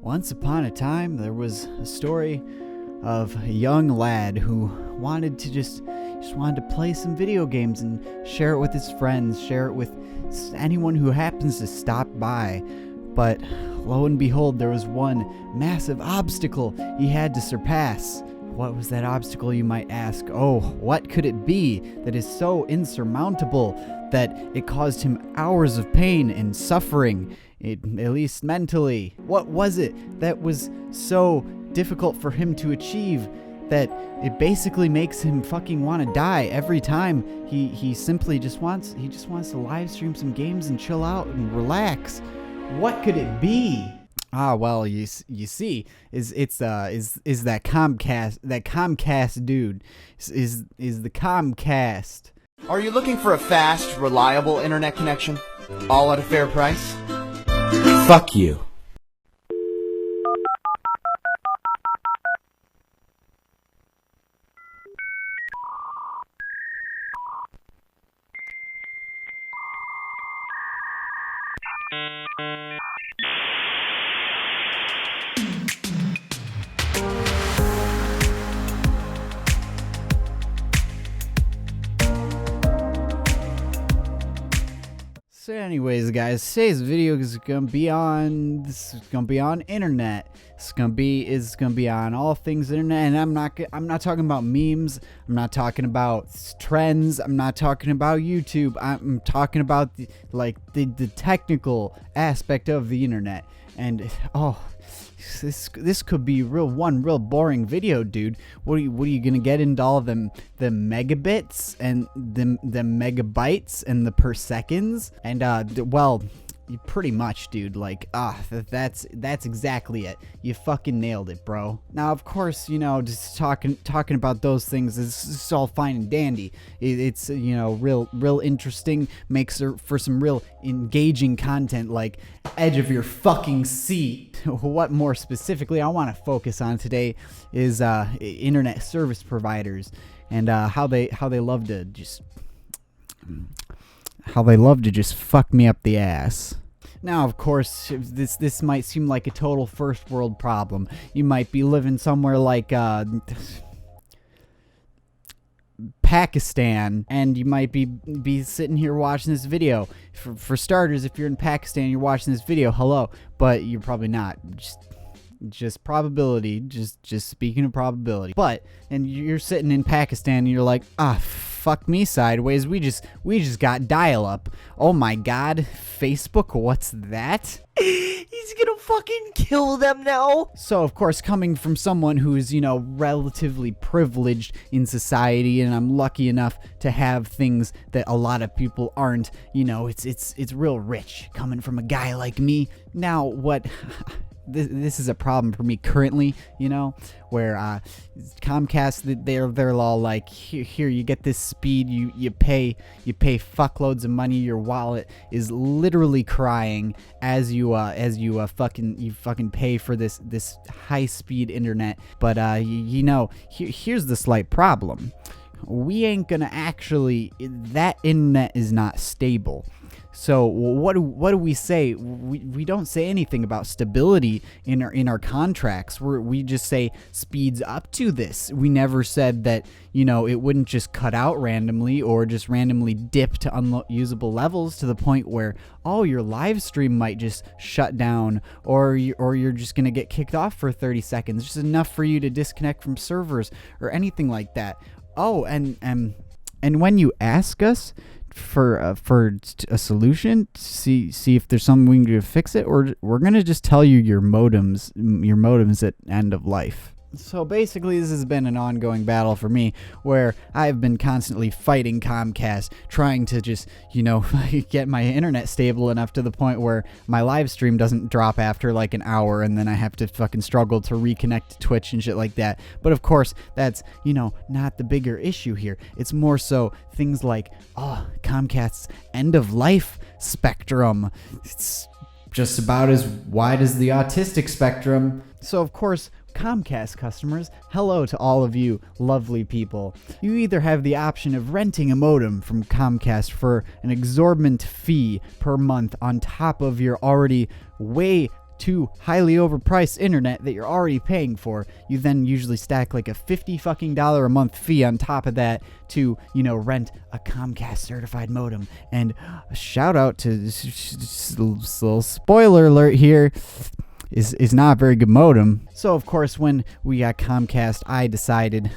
Once upon a time, there was a story of a young lad who wanted to just wanted to play some video games and share it with his friends, share it with anyone who happens to stop by. But lo and behold, there was one massive obstacle he had to surpass. What was that obstacle, you might ask? Oh, what could it be that is so insurmountable that it caused him hours of pain and suffering, at least mentally? What was it that was so difficult for him to achieve that it basically makes him fucking want to die every time he simply just wants to live stream some games and chill out and relax? What could it be? Well, you see, is that Comcast dude, is the Comcast. Are you looking for a fast, reliable internet connection, all at a fair price? Fuck you. So anyways, guys, today's video is gonna be on internet. It's gonna be on all things internet, and I'm not talking about memes. I'm not talking about trends. I'm not talking about YouTube. I'm talking about the technical aspect of the internet. And this could be real boring video, dude. What are you gonna get into all of them, the megabits and the megabytes and the per seconds? And well, pretty much, dude. That's exactly it. You fucking nailed it, bro. Now, of course, just talking about those things is all fine and dandy. It's real interesting, makes for some real engaging content, like edge of your fucking seat. What more specifically I want to focus on today is internet service providers and how they love to just fuck me up the ass. Now, of course, this might seem like a total first world problem. You might be living somewhere like Pakistan, and you might be sitting here watching this video. For starters, if you're in Pakistan, you're watching this video, hello, but you're probably not. Just probability, just speaking of probability. And you're sitting in Pakistan and you're like, fuck me sideways, we just got dial-up. Oh my god, Facebook, what's that? He's gonna fucking kill them now. So, of course, coming from someone who is, relatively privileged in society, and I'm lucky enough to have things that a lot of people aren't, it's real rich coming from a guy like me. Now, what... This is a problem for me currently, where Comcast, they're all like, here you get this speed, you pay fuckloads of money, your wallet is literally crying as you fucking pay for this high speed internet. But here's the slight problem. We ain't gonna that internet is not stable. So what do we say? We don't say anything about stability in our contracts. We just say speeds up to this. We never said that it wouldn't just cut out randomly or just randomly dip to unusable levels to the point where your live stream might just shut down or you're just gonna get kicked off for 30 seconds, just enough for you to disconnect from servers or anything like that. And when you ask us for a solution, see if there's something we can do to fix it, or we're gonna just tell you your modems at end of life. So basically, this has been an ongoing battle for me, where I've been constantly fighting Comcast, trying to just, get my internet stable enough to the point where my live stream doesn't drop after like an hour, and then I have to fucking struggle to reconnect to Twitch and shit like that. But of course, that's, not the bigger issue here. It's more so things like, Comcast's end-of-life spectrum. It's just about as wide as the autistic spectrum. So of course, Comcast customers, hello to all of you lovely people. You either have the option of renting a modem from Comcast for an exorbitant fee per month on top of your already way to highly overpriced internet that you're already paying for, you then usually stack like a $50 fucking a month fee on top of that to, rent a Comcast certified modem. And shout out to this little spoiler alert here. Is not a very good modem. So of course when we got Comcast, I decided,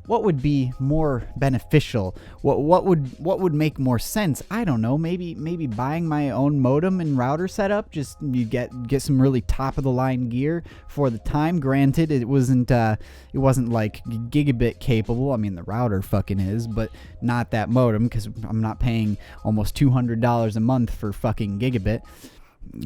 what would be more beneficial? What would make more sense? I don't know. Maybe buying my own modem and router setup. Just you get some really top of the line gear for the time. Granted, it wasn't like gigabit capable. I mean, the router fucking is, but not that modem, because I'm not paying almost $200 a month for fucking gigabit.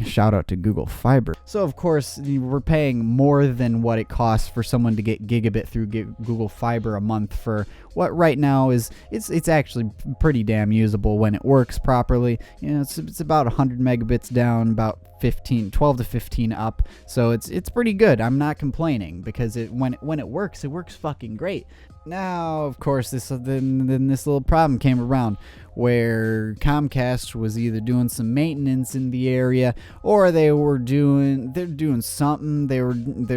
Shout out to Google Fiber. So of course we're paying more than what it costs for someone to get gigabit through Google Fiber a month for what right now is it's actually pretty damn usable when it works properly. It's about 100 megabits down, about 12 to 15 up. So it's pretty good. I'm not complaining, because when it works fucking great. Now, of course, then this little problem came around where Comcast was either doing some maintenance in the area, or they're doing something. They're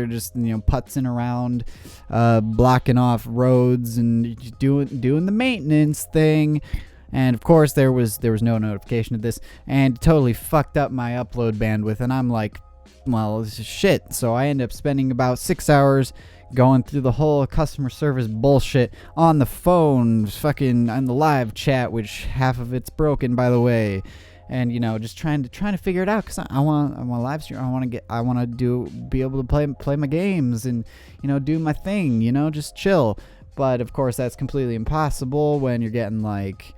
just putzing around, blocking off roads and doing the maintenance thing. And of course there was no notification of this, and totally fucked up my upload bandwidth. And I'm like, well, this is shit. So I end up spending about 6 hours going through the whole customer service bullshit on the phone, fucking on the live chat, which half of it's broken, by the way. And just trying to figure it out, because I want live stream. I want to be able to play my games and do my thing. Just chill. But of course that's completely impossible when you're getting like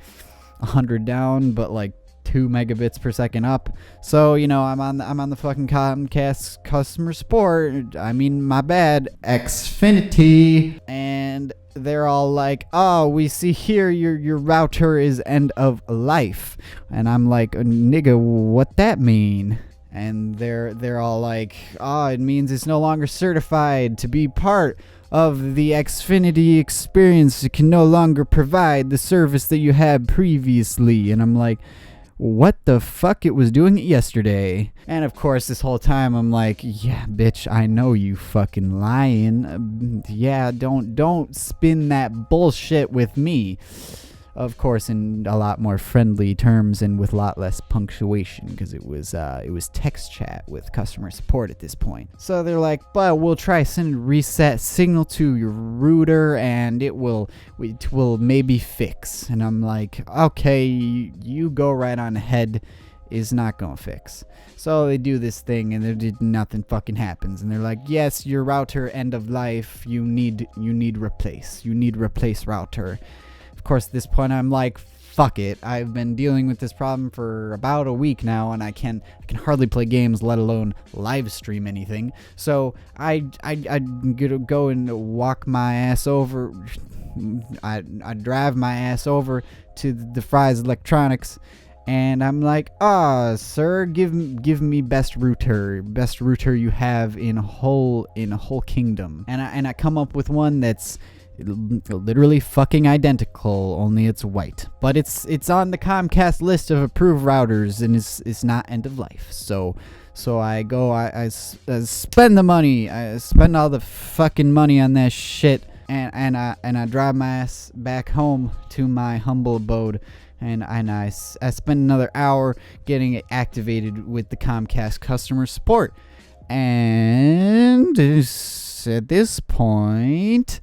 100 down, but like 2 megabits per second up. So I'm on the fucking Comcast customer support. I mean, my bad, Xfinity, and they're all like, "Oh, we see here your router is end of life," and I'm like, "Nigga, what that mean?" And they're all like, "Oh, it means it's no longer certified to be part of the Xfinity experience. It can no longer provide the service that you had previously." And I'm like, what the fuck? It was doing it yesterday. And of course this whole time I'm like, yeah, bitch, I know you fucking lying. Yeah, don't spin that bullshit with me. Of course, in a lot more friendly terms and with a lot less punctuation, because it was text chat with customer support at this point. So they're like, but we'll try send reset signal to your router and it will maybe fix. And I'm like, okay, you go right on ahead. Is not gonna fix. So they do this thing and nothing fucking happens. And they're like, yes, your router end of life. You need replace. You need replace router. Of course, at this point, I'm like, fuck it. I've been dealing with this problem for about a week now, and I can hardly play games, let alone live stream anything. So I'm gonna go and walk my ass over. I drive my ass over to the Fry's Electronics, and I'm like, sir, give me best router you have in a whole kingdom. And I come up with one that's literally fucking identical, only it's white. But it's on the Comcast list of approved routers, and it's not end of life. So I go, I spend the money, I spend all the fucking money on that shit, and I drive my ass back home to my humble abode. And I spend another hour getting it activated with the Comcast customer support. And at this point,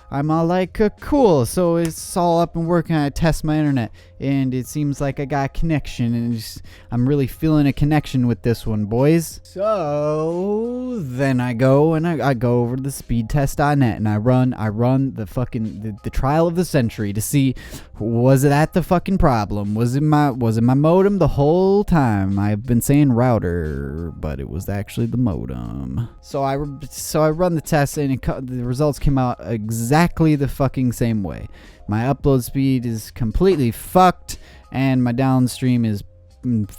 I'm all like, cool, so it's all up and working. I test my internet, and it seems like I got a connection, and I'm really feeling a connection with this one, boys. So then I go over to the speedtest.net, and I run the fucking the trial of the century to see, was that the fucking problem? Was it my modem the whole time? I've been saying router, but it was actually the modem. So I run the test, and the results came out exactly the fucking same way. My upload speed is completely fucked, and my downstream is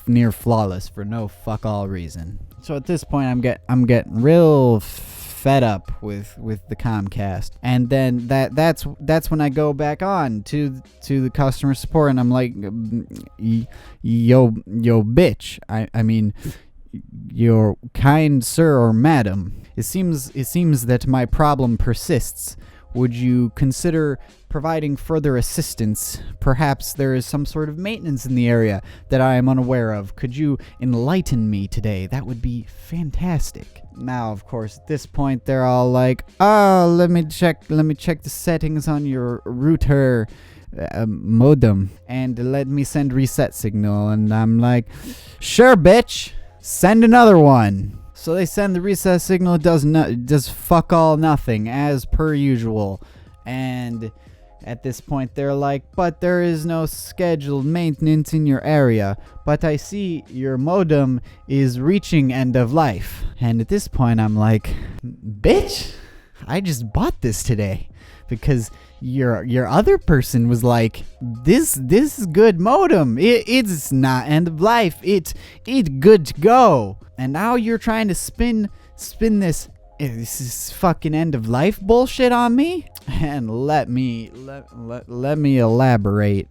near flawless for no fuck all reason. So at this point, I'm getting real fed up with the Comcast, and then that's when I go back on to the customer support, and I'm like, yo bitch, I mean, your kind sir or madam, it seems that my problem persists. Would you consider providing further assistance? Perhaps there is some sort of maintenance in the area that I am unaware of. Could you enlighten me today? That would be fantastic. Now, of course, at this point, they're all like, "Oh, let me check the settings on your router modem, and let me send reset signal." And I'm like, "Sure, bitch. Send another one." So they send the reset signal. It does fuck all nothing, as per usual. And at this point, they're like, "But there is no scheduled maintenance in your area. But I see your modem is reaching end of life." And at this point, I'm like, "Bitch, I just bought this today." Because your other person was like, this is good modem. It's not end of life. It's good to go. And now you're trying to spin this is fucking end of life bullshit on me. And let me elaborate.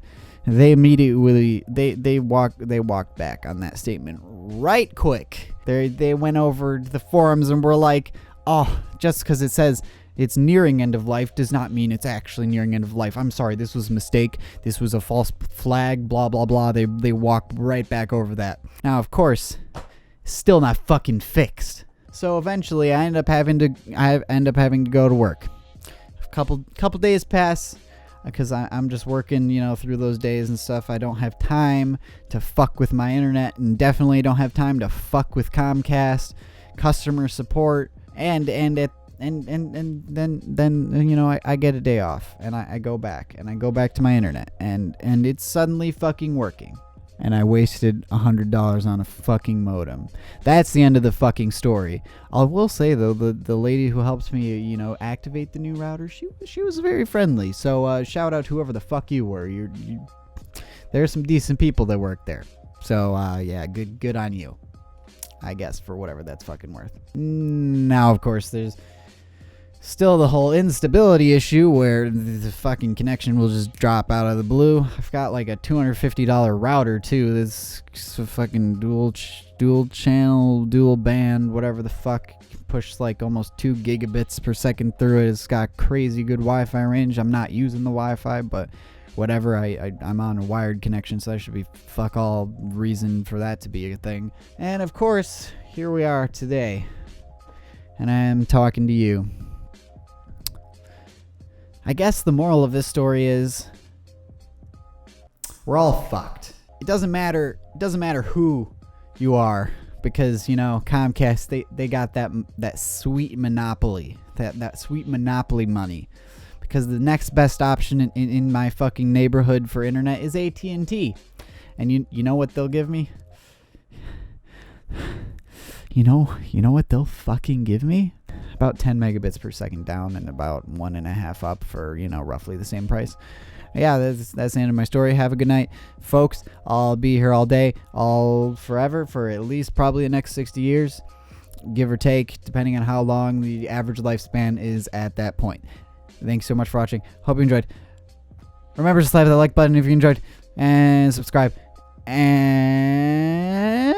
They immediately they walked back on that statement right quick. They went over to the forums and were like, "Oh, just because it says it's nearing end of life does not mean it's actually nearing end of life. I'm sorry, this was a mistake. This was a false flag, blah, blah, blah." They walked right back over that. Now, of course, still not fucking fixed. So eventually I end up having to go to work. A couple days pass because I'm just working, through those days and stuff. I don't have time to fuck with my internet, and definitely don't have time to fuck with Comcast customer support, and then I get a day off, and I go back to my internet, and it's suddenly fucking working, and I wasted $100 on a fucking modem. That's the end of the fucking story. I will say though, the lady who helps me activate the new router, she was very friendly. So shout out to whoever the fuck you were. There's some decent people that work there. So yeah, good on you, I guess, for whatever that's fucking worth. Now, of course, there's still the whole instability issue where the fucking connection will just drop out of the blue. I've got like a $250 router too. This fucking dual channel, dual band, whatever the fuck. Push like almost 2 gigabits per second through it. It's got crazy good Wi-Fi range. I'm not using the Wi-Fi, but whatever. I'm on a wired connection, so that should be fuck all reason for that to be a thing. And of course, here we are today, and I am talking to you. I guess the moral of this story is we're all fucked. It doesn't matter who you are, because Comcast, they got that sweet monopoly, that sweet monopoly money. Because the next best option in my fucking neighborhood for internet is AT&T. And you know what they'll give me? You know what they'll fucking give me? About 10 megabits per second down and about 1.5 up for, roughly the same price. Yeah, that's the end of my story. Have a good night, folks. I'll be here all day, all forever, for at least probably the next 60 years, give or take, depending on how long the average lifespan is at that point. Thanks so much for watching. Hope you enjoyed. Remember to slap that like button if you enjoyed, and subscribe, and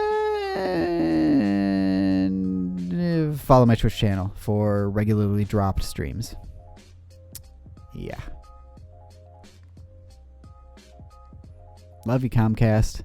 follow my Twitch channel for regularly dropped streams. Yeah. Love you, Comcast.